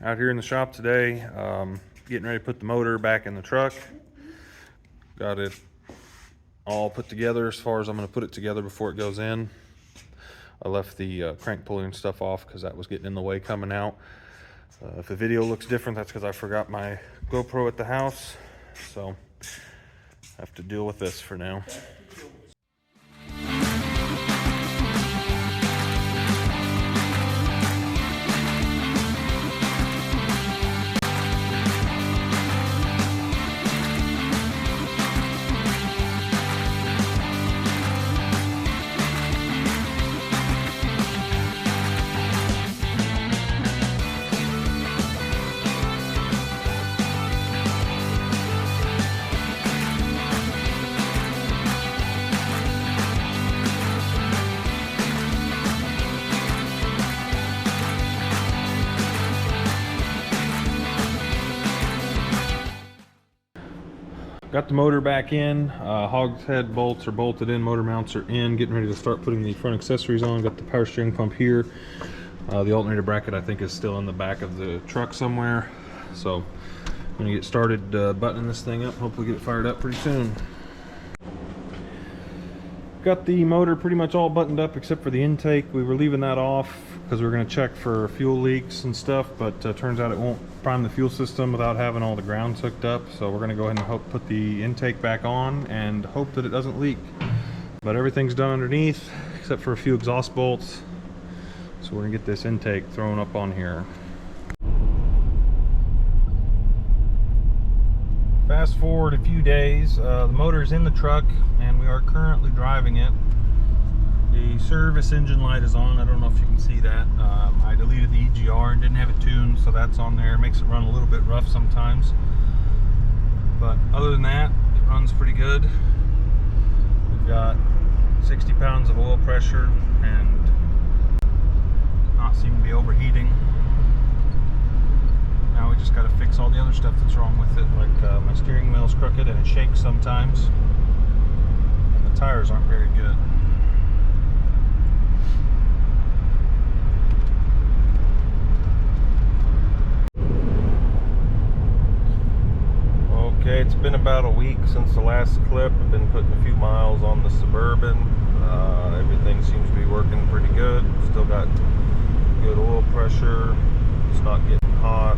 Out here in the shop today, getting ready to put the motor back in the truck. Got it all put together as far as I'm going to put it together before it goes in. I left the crank pulley and stuff off because that was getting in the way coming out. If the video looks different, that's because I forgot my GoPro at the house, so I have to deal with this for now. Got the motor back in, hogshead bolts are bolted in, motor mounts are in, getting ready to start putting the front accessories on. Got the power steering pump here. The alternator bracket I think is still in the back of the truck somewhere. So I'm gonna get started buttoning this thing up, hopefully get it fired up pretty soon. Got the motor pretty much all buttoned up except for the intake. We were leaving that off because we were going to check for fuel leaks and stuff, but turns out it won't prime the fuel system without having all the grounds hooked up. So we're going to go ahead and put the intake back on and hope that it doesn't leak. But everything's done underneath except for a few exhaust bolts. So we're going to get this intake thrown up on here. Fast forward a few days, the motor's in the truck and we are currently driving it. The service engine light is on. I don't know if you can see that. I deleted the EGR and didn't have it tuned, so that's on there. It makes it run a little bit rough sometimes. But other than that, it runs pretty good. We've got 60 pounds of oil pressure and not seem to be overheating. Now we just got to fix all the other stuff that's wrong with it, like my steering wheel's crooked and it shakes sometimes, and the tires aren't very good. Okay, it's been about a week since the last clip. I've been putting a few miles on the Suburban. Everything seems to be working pretty good. Still got good oil pressure. It's not getting hot.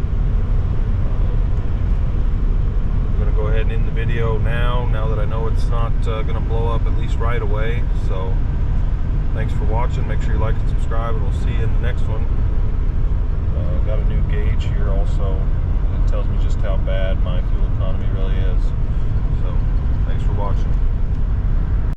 I'm going to go ahead and end the video now that I know it's not going to blow up at least right away. So thanks for watching. Make sure you like and subscribe, and we'll see you in the next one. Got a new gauge here also. It tells me just how bad